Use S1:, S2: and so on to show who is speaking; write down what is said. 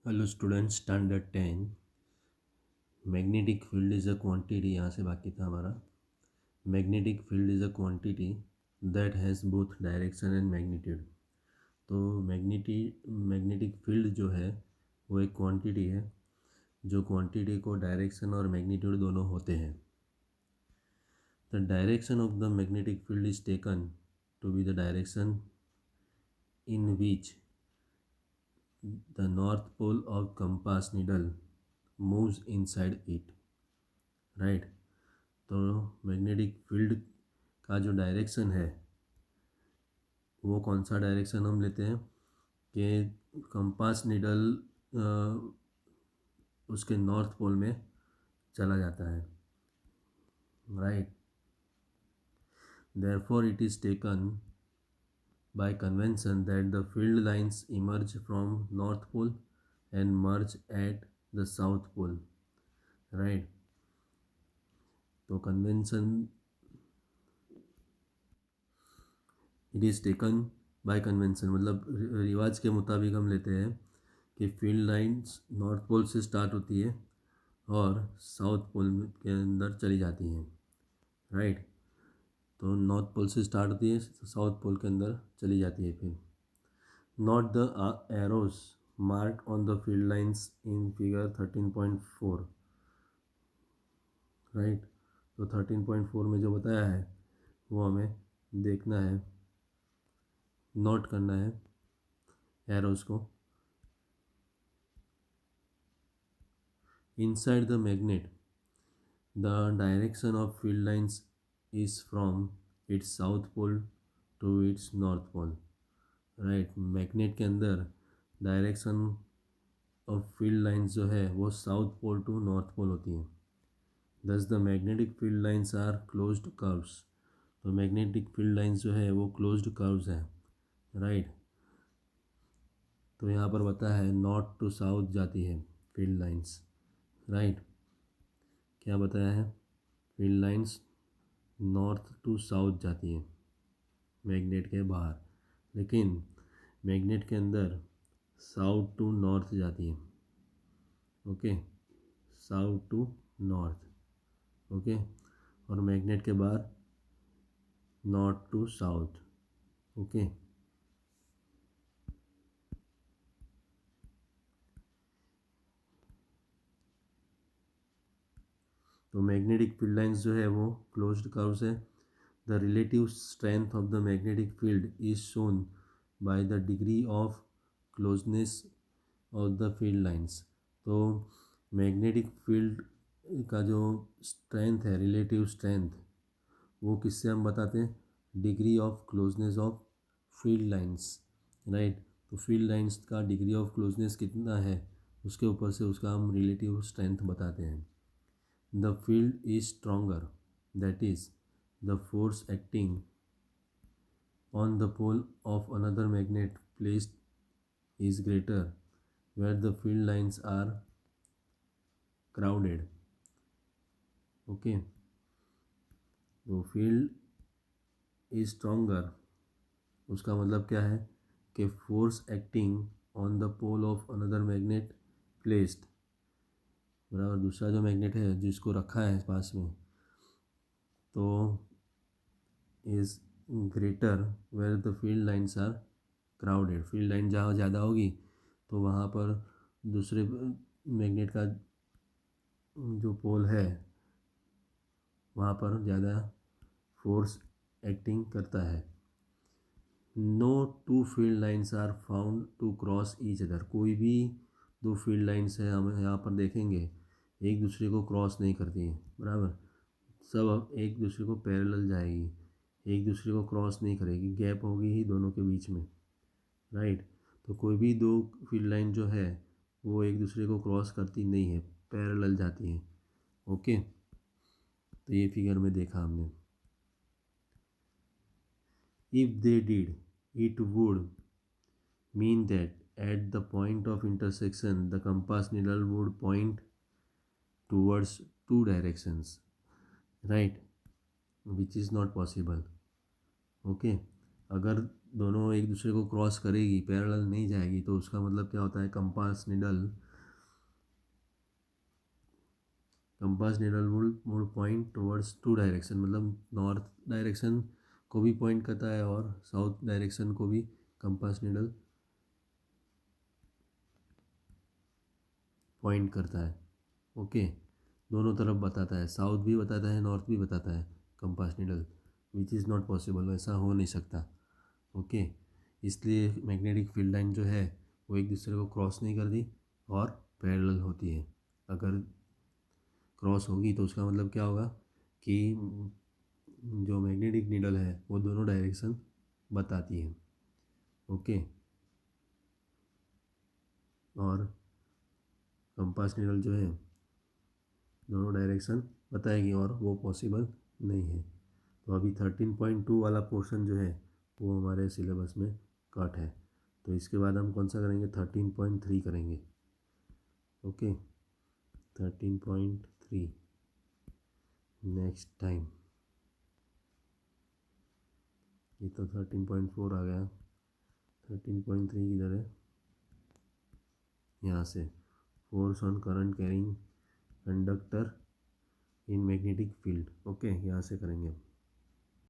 S1: Hello student standard 10। Magnetic field is a quantity, यहाँ से बाकी था हमारा। Magnetic field is a quantity that has both direction and magnitude. तो magnetic field जो है वो एक क्वांटिटी है जो क्वांटिटी को डायरेक्शन और मैग्नीट्यूड दोनों होते हैं। The direction of the magnetic field is taken to be the direction in which the north pole of compass needle moves inside it, right. तो मैग्नेटिक फील्ड का जो डायरेक्शन है वो कौन सा डायरेक्शन हम लेते हैं कि कंपास निडल उसके नॉर्थ पोल में चला जाता है, right. Therefore it is taken by convention that the field lines emerge from north pole and merge at the south pole, right। तो convention it is taken by convention मतलब रिवाज के मुताबिक हम लेते हैं कि फील्ड लाइंस नॉर्थ पोल से स्टार्ट होती है और साउथ पोल के अंदर चली जाती हैं, राइट। तो नॉर्थ पोल से स्टार्ट होती है तो साउथ पोल के अंदर चली जाती है। फिर not the arrows mark on the field lines in figure 13.4, right. तो 13.4 में जो बताया है वो हमें देखना है, नोट करना है एरोज को। Inside the magnet the direction of field lines is from its south pole to its north pole, right. Magnet के अंदर डायरेक्शन ऑफ फील्ड लाइंस जो है वो south pole to north pole होती है। Thus the magnetic field lines are closed curves. तो magnetic field lines जो है वो क्लोज्ड कर्व्स हैं, राइट। तो यहाँ पर बताया है नॉर्थ टू साउथ जाती है फील्ड लाइंस, राइट। क्या बताया है, field lines north to south जाती है मैग्नेट के बाहर, लेकिन मैग्नेट के अंदर साउथ टू नॉर्थ जाती है, okay. South to north, okay. और मैग्नेट के बाहर नॉर्थ टू साउथ, ओके। तो मैग्नेटिक फील्ड लाइंस जो है वो क्लोज्ड कर्व्स है। The relative strength of the magnetic field is shown by the degree of closeness of the field lines. तो magnetic field का जो स्ट्रेंथ है, रिलेटिव स्ट्रेंथ, वो किससे हम बताते हैं, degree of closeness of field lines, right. तो फील्ड लाइंस का डिग्री ऑफ क्लोजनेस कितना है उसके ऊपर से उसका हम रिलेटिव स्ट्रेंथ बताते हैं। The field is stronger, that is the force acting on the pole of another magnet placed is greater where the field lines are crowded, okay। तो फील्ड इज स्ट्रोंगर उसका मतलब क्या है कि force acting on the pole of another magnet placed, बराबर दूसरा जो magnet है जिसको रखा है पास में, तो is greater where the field lines are crowded. Field line जहाँ ज़्यादा होगी तो वहाँ पर दूसरे मैग्नेट का जो पोल है वहाँ पर ज़्यादा फोर्स एक्टिंग करता है। No two field lines are found to cross each other. कोई भी दो फील्ड लाइंस है हम यहाँ पर देखेंगे एक दूसरे को क्रॉस नहीं करती हैं, बराबर। सब अब एक दूसरे को पैरेलल जाएगी, एक दूसरे को क्रॉस नहीं करेगी, गैप होगी ही दोनों के बीच में, राइट। तो कोई भी दो फील्ड लाइन जो है वो एक दूसरे को क्रॉस करती नहीं है, पैरेलल जाती हैं, ओके। तो ये फिगर में देखा हमने। If they did it would mean that at the point of intersection the compass needle would point towards two directions, right, which is not possible, okay। अगर दोनों एक दूसरे को क्रॉस करेगी, पैरेलल नहीं जाएगी, तो उसका मतलब क्या होता है, compass needle would point towards to direction, मतलब नॉर्थ डायरेक्शन को भी पॉइंट करता है और साउथ डायरेक्शन को भी कंपास निडल पॉइंट करता है। ओके, दोनों तरफ बताता है, साउथ भी बताता है नॉर्थ भी बताता है compass needle, which is not possible, ऐसा हो नहीं सकता। ओके, इसलिए मैग्नेटिक फील्ड लाइन जो है वो एक दूसरे को क्रॉस नहीं करती और पैरेलल होती है। अगर क्रॉस होगी तो उसका मतलब क्या होगा कि जो मैग्नेटिक नीडल है वो दोनों डायरेक्शन बताती है। ओके, और कंपास नीडल जो है दोनों डायरेक्शन बताएगी और वो पॉसिबल नहीं है। तो अभी 13.2 वाला पोर्शन जो है वो हमारे सिलेबस में कट है, तो इसके बाद हम कौन सा करेंगे, 13.3 करेंगे। Okay, 13.3 next time. ये तो 13.4 आ गया, 13.3 किधर है, यहाँ से, force on current carrying conductor in magnetic field. Okay, यहाँ से करेंगे।